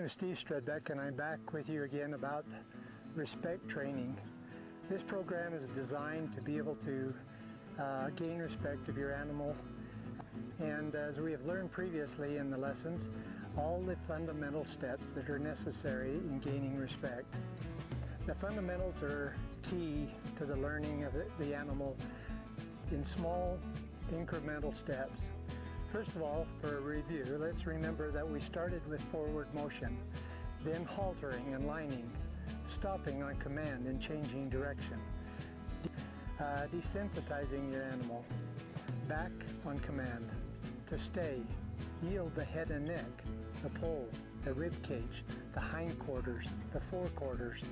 is Steve Stredbeck, and I'm back with you again about respect training. This program is designed to be able to gain respect of your animal, and as we have learned previously in the lessons, all the fundamental steps that are necessary in gaining respect. The fundamentals are key to the learning of the animal in small incremental steps. First of all, for a review, let's remember that we started with forward motion, then haltering and lining, stopping on command and changing direction, desensitizing your animal, back on command, to stay, yield the head and neck, the pole, the rib cage, the hindquarters, the forequarters,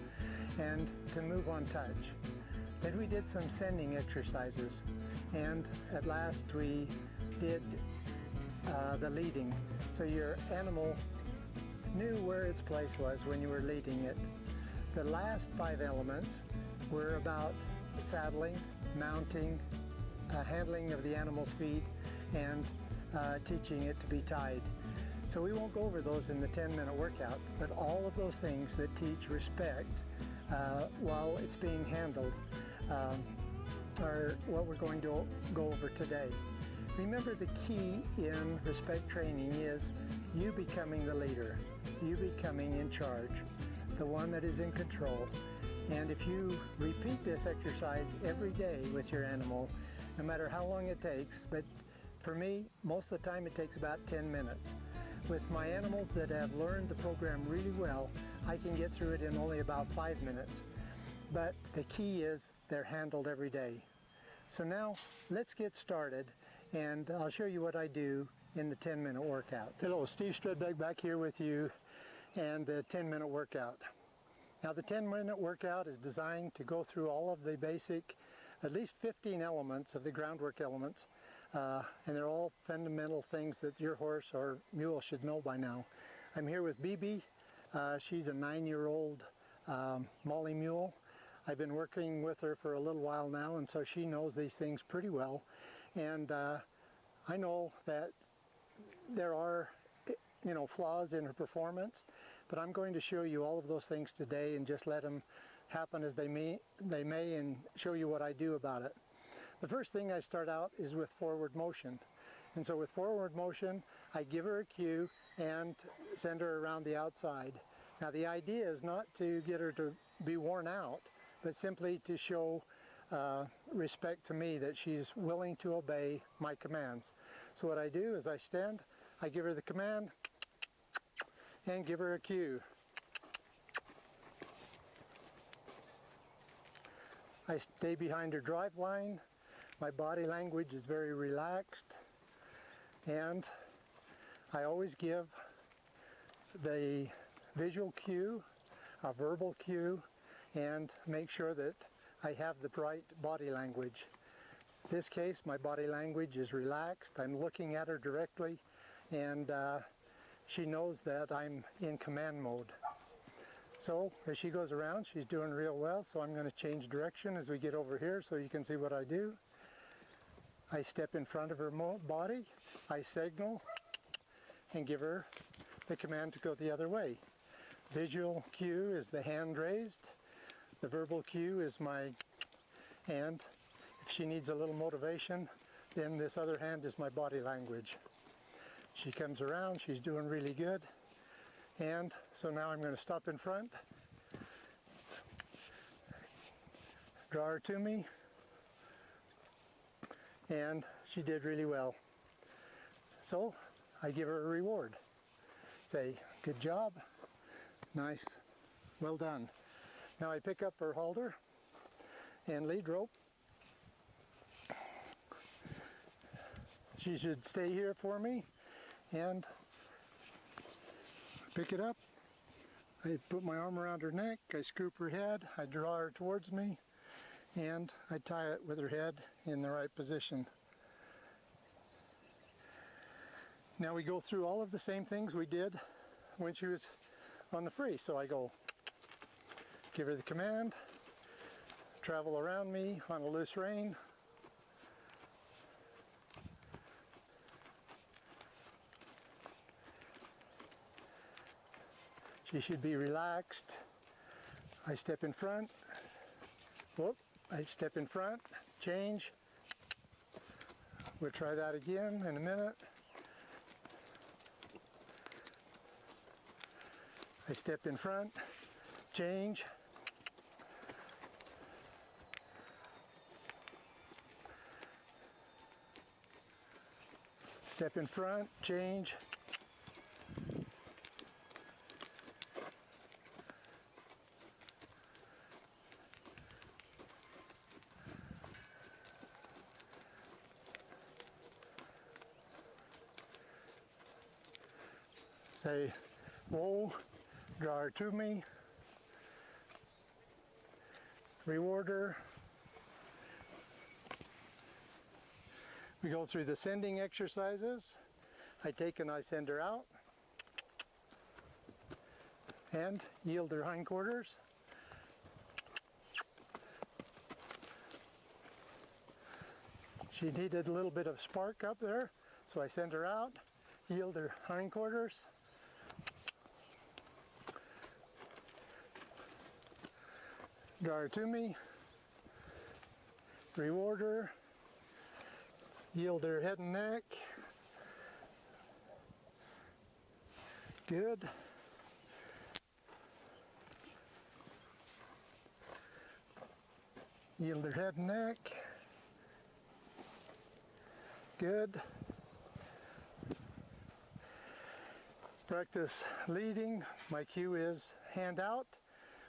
and to move on touch. Then we did some sending exercises, and at last we did the leading, so your animal knew where its place was when you were leading it. The last 5 elements were about saddling, mounting, handling of the animal's feet, and teaching it to be tied. So we won't go over those in the 10-minute workout, but all of those things that teach respect while it's being handled are what we're going to go over today. Remember, the key in respect training is you becoming the leader, you becoming in charge, the one that is in control. And if you repeat this exercise every day with your animal, no matter how long it takes, but for me, most of the time it takes about 10 minutes. With my animals that have learned the program really well, I can get through it in only about 5 minutes. But the key is they're handled every day. So now let's get started, and I'll show you what I do in the 10-minute workout. Hello, Steve Stredbeck back here with you and the 10-minute workout. Now the 10-minute workout is designed to go through all of the basic, at least 15 elements of the groundwork elements, and they're all fundamental things that your horse or mule should know by now. I'm here with Bibi. She's a 9-year-old Molly mule. I've been working with her for a little while now, and so she knows these things pretty well. And I know that there are, flaws in her performance, but I'm going to show you all of those things today and just let them happen as they may, and show you what I do about it. The first thing I start out is with forward motion. And so with forward motion, I give her a cue and send her around the outside. Now the idea is not to get her to be worn out, but simply to show respect to me, that she's willing to obey my commands. So what I do is I stand, I give her the command, and give her a cue. I stay behind her drive line. My body language is very relaxed, and I always give the visual cue, a verbal cue, and make sure that I have the right body language. In this case, my body language is relaxed. I'm looking at her directly, and she knows that I'm in command mode. So as she goes around, she's doing real well, so I'm going to change direction as we get over here so you can see what I do. I step in front of her body, I signal, and give her the command to go the other way. Visual cue is the hand raised. The verbal cue is my hand. If she needs a little motivation, then this other hand is my body language. She comes around, she's doing really good. And so now I'm going to stop in front, draw her to me, and she did really well. So I give her a reward. Say, good job, nice, well done. Now I pick up her halter and lead rope. She should stay here for me, and pick it up. I put my arm around her neck, I scoop her head, I draw her towards me, and I tie it with her head in the right position. Now we go through all of the same things we did when she was on the free. So I go, give her the command, travel around me on a loose rein, She should be relaxed. I step in front. Whoop, I step in front, change. We'll try that again in a minute. I step in front, change. Step in front, change. Say, whoa, draw her to me, reward her. We go through the sending exercises. I take and I send her out and yield her hindquarters. She needed a little bit of spark up there, so I send her out, yield her hindquarters. Draw her to me, reward her, yield her head and neck. Good. Yield her head and neck. Good. Practice leading. My cue is hand out.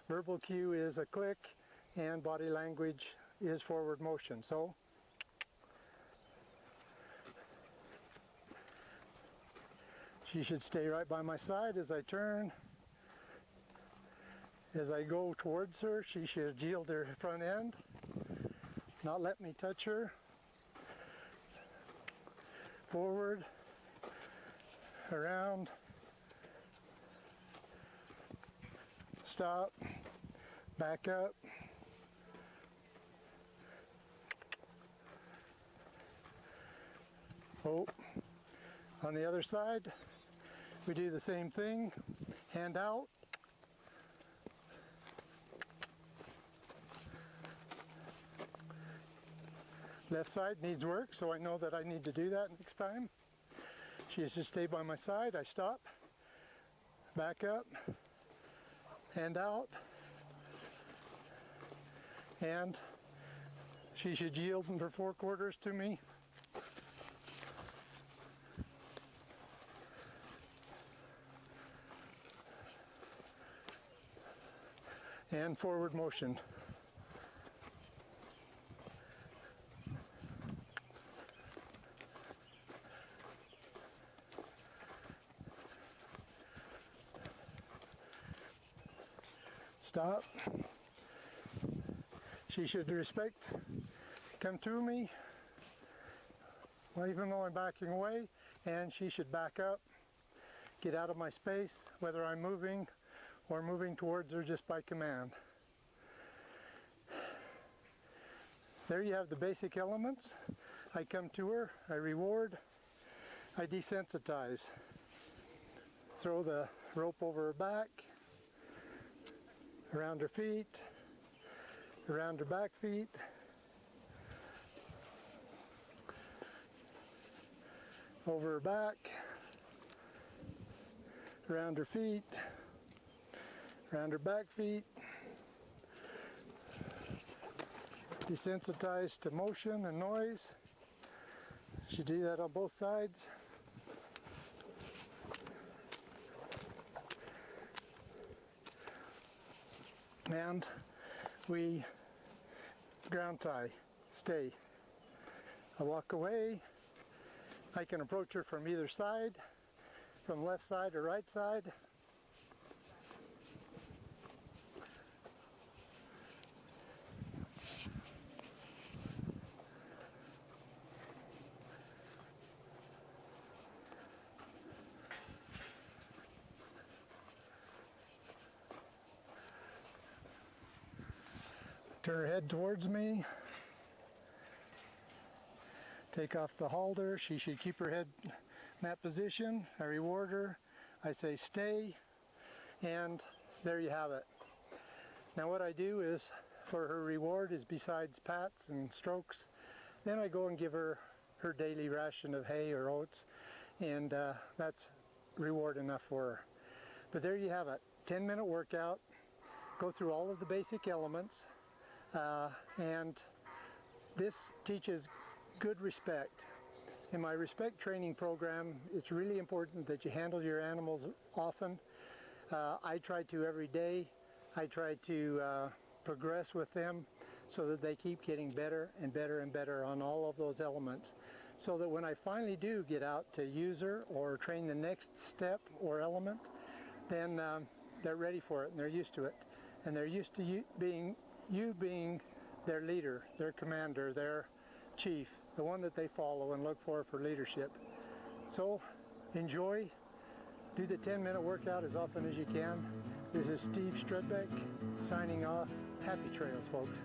Verbal cue is a click, and body language is forward motion. So, she should stay right by my side as I turn. As I go towards her, she should yield her front end, not let me touch her. Forward, around, stop, back up. Oh, on the other side, we do the same thing, hand out. Left side needs work, so I know that I need to do that next time. She should stay by my side. I stop, back up, hand out, and she should yield her forequarters to me. And forward motion. Stop. She should respect, come to me, well, even though I'm backing away, and she should back up, get out of my space, whether I'm moving or moving towards her just by command. There you have the basic elements. I come to her, I reward, I desensitize. Throw the rope over her back, around her feet, around her back feet. Over her back, around her feet, around her back feet. Desensitized to motion and noise. Should do that on both sides. And we ground tie, stay. I walk away. I can approach her from either side, from left side or right side. Turn her head towards me. Take off the halter. She should keep her head in that position. I reward her. I say stay And there you have it. Now what I do is, for her reward, is besides pats and strokes, then I go and give her her daily ration of hay or oats, and that's reward enough for her. But there you have it, 10-minute workout, go through all of the basic elements, and this teaches good respect. In my respect training program, it's really important that you handle your animals often. I try to every day. I try to progress with them so that they keep getting better and better and better on all of those elements, so that when I finally do get out to use her or train the next step or element, then they're ready for it and they're used to it. And they're used to you being their leader, their commander, their chief, the one that they follow and look for leadership. So enjoy, do the 10-minute workout as often as you can. This is Steve Strudbeck signing off. Happy trails, folks.